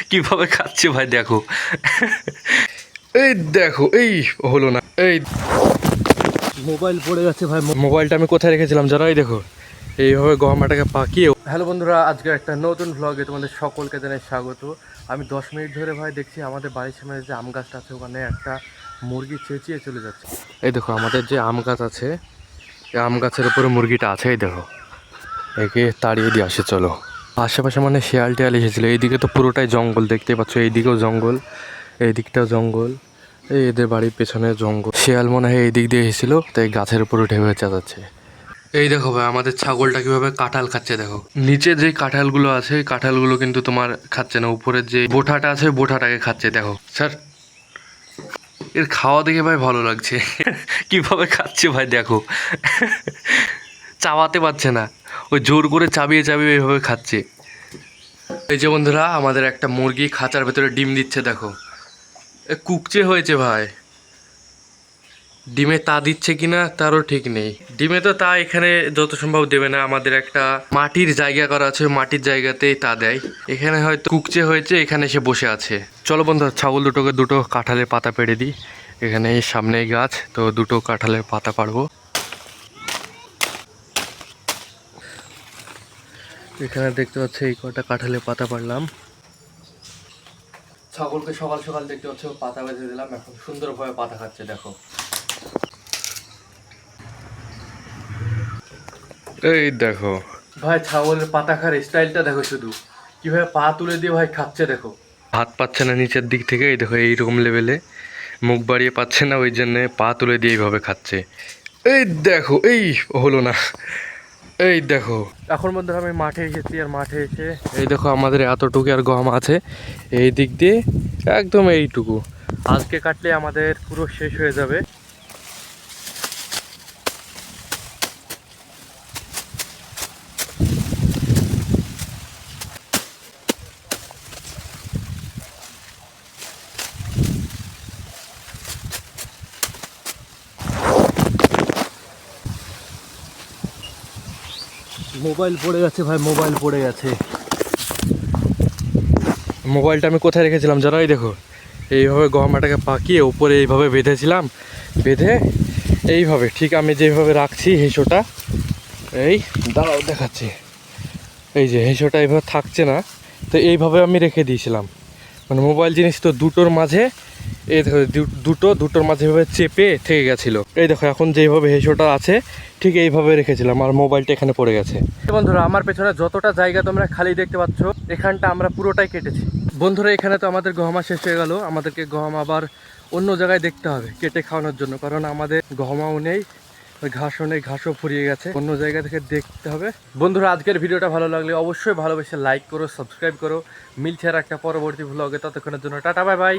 কিভাবে খাচ্ছে ভাই দেখো। এই দেখো, এই হলো না, এই মোবাইল পড়ে গেছে ভাই। মোবাইলটা আমি কোথায় রেখেছিলাম জানো? এই দেখো, এইভাবে গহমাটাকে পাকিয়ে। হ্যালো বন্ধুরা, আজকে একটা নতুন ভ্লগে তোমাদের সকলকে জানাই স্বাগত। আমি 10 মিনিট ধরে ভাই দেখছি আমাদের বাড়ির সামনে যে আম গাছটা আছে ওখানে একটা মুরগি চেঁচিয়ে চলে যাচ্ছে। এই দেখো আমাদের যে আম গাছ আছে, এই আম গাছের উপরে মুরগিটা আছে। এই দেখো, একে তাড়িয়ে দিয়ে আসে চলো। আশেপাশে মানে শিয়াল টিয়াল এসেছিলো। এইদিকে তো পুরোটাই জঙ্গল, দেখতেই পাচ্ছ। এইদিকেও জঙ্গল, এই দিকটাও জঙ্গল, এই এদের বাড়ির পেছনে জঙ্গল। শিয়াল মনে হয় এই দিক দিয়ে এসেছিল, তাই গাছের উপর উঠে হয়ে চেঁচাচ্ছে। এই দেখো ভাই আমাদের ছাগলটা কিভাবে কাঁঠাল খাচ্ছে দেখো। নিচে যে কাঁঠালগুলো আছে এই কাঁঠালগুলো কিন্তু তোমার খাচ্ছে না, উপরের যে বোঠাটা আছে বোঠাটাকে খাচ্ছে। দেখো স্যার, এর খাওয়া দেখে ভাই ভালো লাগছে। কিভাবে খাচ্ছে ভাই দেখো। চাবাতে পারছে না, ওই জোর করে চাবিয়ে চাবিয়ে এইভাবে খাচ্ছে। এই যে বন্ধুরা আমাদের একটা মুরগি খাঁচার ভেতরে ডিম দিচ্ছে দেখো। এ কুকচে হয়েছে ভাই। ডিমে তা দিচ্ছে কিনা তারও ঠিক নেই। ডিমে তো তা এখানে যত সম্ভব দেবে না, আমাদের একটা মাটির জায়গা করা আছে, মাটির জায়গাতেই তা দেয়। এখানে হয়তো কুকচে হয়েছে, এখানে এসে বসে আছে। চলো বন্ধু, ছাগল দুটোকে দুটো কাঁঠালের পাতা পেড়ে দিই। এখানে এই সামনেই গাছ, তো দুটো কাঁঠালের পাতা পাড়বো। এখানে দেখতে পাচ্ছি এই কটা কাঁঠালের পাতা পাড়লাম। ছাগলকে সকাল সকাল দেখতে পাচ্ছ পাতা বেঁধে দিলাম, এখন সুন্দরভাবে পাতা খাচ্ছে দেখো। এই দেখো ভাই ছাগলের পাতা খাওয়ার স্টাইলটা দেখো, শুধু কিভাবে পা তুলে দিয়ে ভাই খাচ্ছে দেখো। হাত পাচ্ছে না নিচের দিক থেকে, এই দেখো এইরকম লেভেলে মুখ বাড়িয়ে পাচ্ছে না, ওই জন্যে পা তুলে দিয়ে এইভাবে খাচ্ছে। এই দেখো, এই হলো না, এই দেখো। এখন বন্ধুরা আমি মাঠে এসেছি, আর মাঠে এসে এই দেখো আমাদের এতটুকু আর গম আছে এই দিক দিয়ে, একদম এইটুকু। আজকে কাটলে আমাদের পুরো শেষ হয়ে যাবে। মোবাইল পড়ে গেছে ভাই, মোবাইল পড়ে গেছে। মোবাইলটা আমি কোথায় রেখেছিলাম জানো? এই দেখো, এইভাবে গহমাটাকে পাকিয়ে উপরে এইভাবে বেঁধেছিলাম। বেঁধে এইভাবে ঠিক আমি যেভাবে রাখছি হেঁসোটা, এই দাঁড়াও দেখাচ্ছি। এই যে হেঁসোটা এইভাবে থাকছে না, তো এইভাবে আমি রেখে দিয়েছিলাম। মানে মোবাইল জিনিস তো দুটোর মাঝে, এই দেখো দুটোর মাঝে এভাবে চেপে থেকে গেছিলো। এই দেখো এখন যেইভাবে হেঁসোটা আছে ঠিক এইভাবে রেখেছিলাম, আর মোবাইলটা এখানে পড়ে গেছে। বন্ধুরা আমার পেছনে যতটা জায়গা তোমরা খালি দেখতে পাচ্ছ, এখানটা আমরা পুরোটাই কেটেছি। বন্ধুরা এখানে তো আমাদের গহমা শেষ হয়ে গেল, আমাদেরকে গহম আবার অন্য জায়গায় দেখতে হবে কেটে খাওয়ানোর জন্য, কারণ আমাদের গহমাও নেই, ঘাসও নেই, ঘাসও ফুরিয়ে গেছে, অন্য জায়গা থেকে দেখতে হবে। বন্ধুরা আজকের ভিডিওটা ভালো লাগলে অবশ্যই ভালোবেসে লাইক করো, সাবস্ক্রাইব করো। মিলছে আর একটা পরবর্তী ভ্লগে, ততক্ষণের জন্য টাটা, বাই বাই।